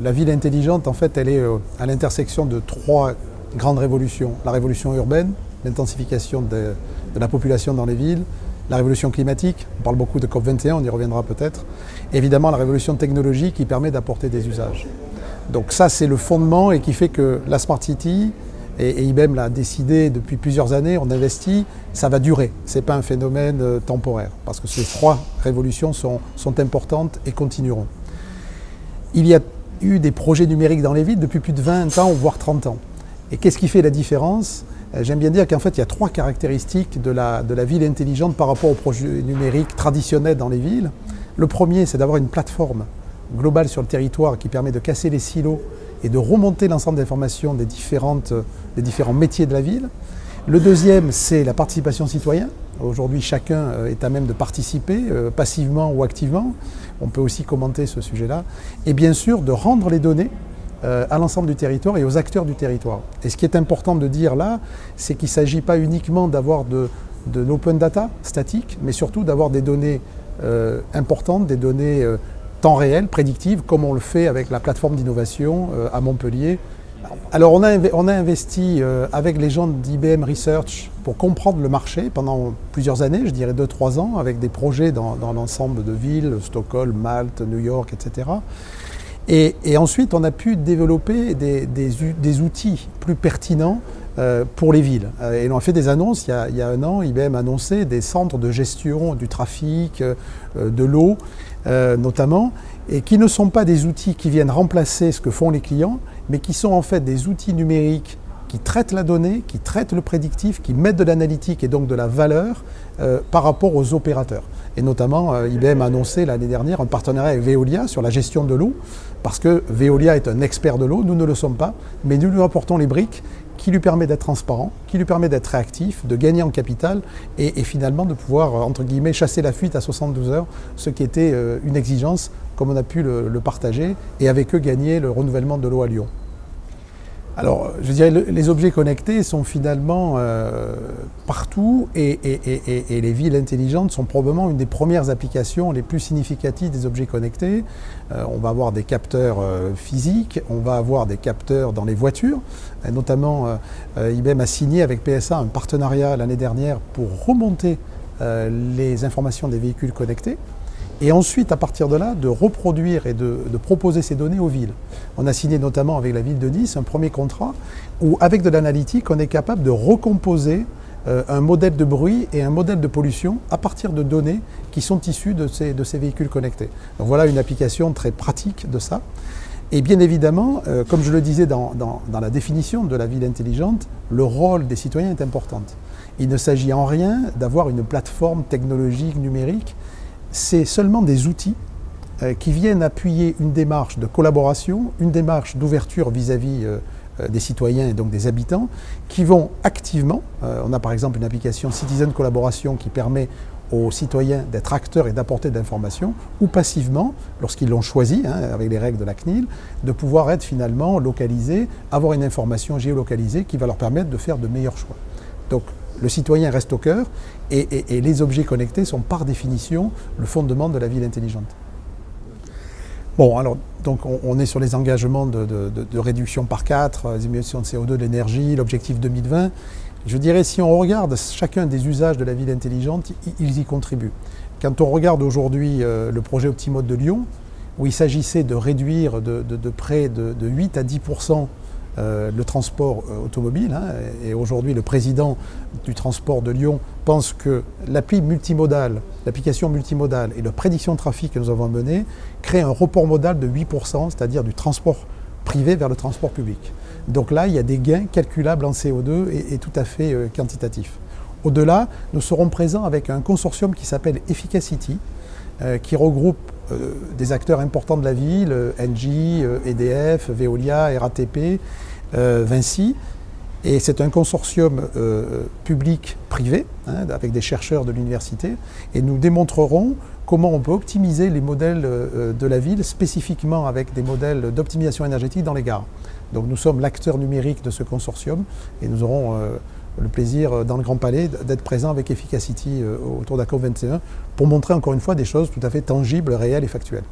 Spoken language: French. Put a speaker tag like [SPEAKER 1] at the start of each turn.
[SPEAKER 1] la ville intelligente, en fait, elle est à l'intersection de trois grandes révolutions. La révolution urbaine, l'intensification de la population dans les villes, la révolution climatique, on parle beaucoup de COP21, on y reviendra peut-être, et évidemment la révolution technologique qui permet d'apporter des usages. Donc ça, c'est le fondement et qui fait que la Smart City, et IBM l'a décidé depuis plusieurs années, on investit, ça va durer. Ce n'est pas un phénomène temporaire, parce que ces trois révolutions sont importantes et continueront. Il y a eu des projets numériques dans les villes depuis plus de 20 ans, voire 30 ans. Et qu'est-ce qui fait la différence? J'aime bien dire qu'en fait, il y a trois caractéristiques de la ville intelligente par rapport aux projets numériques traditionnels dans les villes. Le premier, c'est d'avoir une plateforme globale sur le territoire qui permet de casser les silos et de remonter l'ensemble des informations des différents métiers de la ville. Le deuxième, c'est la participation citoyenne. Aujourd'hui, chacun est à même de participer, passivement ou activement. On peut aussi commenter ce sujet-là. Et bien sûr, de rendre les données à l'ensemble du territoire et aux acteurs du territoire. Et ce qui est important de dire là, c'est qu'il ne s'agit pas uniquement d'avoir de l'open data statique, mais surtout d'avoir des données importantes, des données temps réel, prédictives, comme on le fait avec la plateforme d'innovation à Montpellier. Alors on a investi avec les gens d'IBM Research pour comprendre le marché pendant plusieurs années, je dirais 2-3 ans, avec des projets dans l'ensemble de villes, Stockholm, Malte, New York, etc. Et ensuite on a pu développer des outils plus pertinents pour les villes. Et on a fait des annonces, il y a un an, IBM a annoncé des centres de gestion du trafic, de l'eau notamment, et qui ne sont pas des outils qui viennent remplacer ce que font les clients, mais qui sont en fait des outils numériques qui traitent la donnée, qui traitent le prédictif, qui mettent de l'analytique et donc de la valeur par rapport aux opérateurs. Et notamment, IBM a annoncé l'année dernière un partenariat avec Veolia sur la gestion de l'eau, parce que Veolia est un expert de l'eau, nous ne le sommes pas, mais nous lui apportons les briques qui lui permet d'être transparent, qui lui permet d'être réactif, de gagner en capital et finalement de pouvoir, entre guillemets, chasser la fuite à 72 heures, ce qui était une exigence, comme on a pu le partager, et avec eux gagner le renouvellement de l'eau à Lyon. Alors, je dirais, les objets connectés sont finalement partout et les villes intelligentes sont probablement une des premières applications les plus significatives des objets connectés. On va avoir des capteurs physiques, on va avoir des capteurs dans les voitures. Et notamment, IBM a signé avec PSA un partenariat l'année dernière pour remonter les informations des véhicules connectés. Et ensuite, à partir de là, de reproduire et de proposer ces données aux villes. On a signé notamment avec la ville de Nice un premier contrat où, avec de l'analytique, on est capable de recomposer un modèle de bruit et un modèle de pollution à partir de données qui sont issues de ces véhicules connectés. Donc voilà une application très pratique de ça. Et bien évidemment, comme je le disais dans la définition de la ville intelligente, le rôle des citoyens est important. Il ne s'agit en rien d'avoir une plateforme technologique numérique. C'est seulement des outils qui viennent appuyer une démarche de collaboration, une démarche d'ouverture vis-à-vis des citoyens et donc des habitants, qui vont activement, on a par exemple une application Citizen Collaboration qui permet aux citoyens d'être acteurs et d'apporter de l'information, ou passivement, lorsqu'ils l'ont choisi, avec les règles de la CNIL, de pouvoir être finalement localisés, avoir une information géolocalisée qui va leur permettre de faire de meilleurs choix. Donc, le citoyen reste au cœur et les objets connectés sont par définition le fondement de la ville intelligente. Bon, alors, donc on est sur les engagements de réduction par 4, les émissions de CO2, de l'énergie, l'objectif 2020. Je dirais, si on regarde chacun des usages de la ville intelligente, ils y contribuent. Quand on regarde aujourd'hui le projet Optimodes de Lyon, où il s'agissait de réduire de près de 8 à 10% le transport automobile, et aujourd'hui le président du transport de Lyon pense que l'application multimodale et la prédiction de trafic que nous avons menée crée un report modal de 8%, c'est-à-dire du transport privé vers le transport public. Donc là, il y a des gains calculables en CO2 et tout à fait quantitatifs. Au-delà, nous serons présents avec un consortium qui s'appelle Efficacity, qui regroupe des acteurs importants de la ville, Engie, EDF, Veolia, RATP, Vinci. Et c'est un consortium public-privé, avec des chercheurs de l'université. Et nous démontrerons comment on peut optimiser les modèles de la ville, spécifiquement avec des modèles d'optimisation énergétique dans les gares. Donc nous sommes l'acteur numérique de ce consortium et nous aurons le plaisir dans le Grand Palais d'être présents avec Efficacity autour de la COP21 pour montrer encore une fois des choses tout à fait tangibles, réelles et factuelles.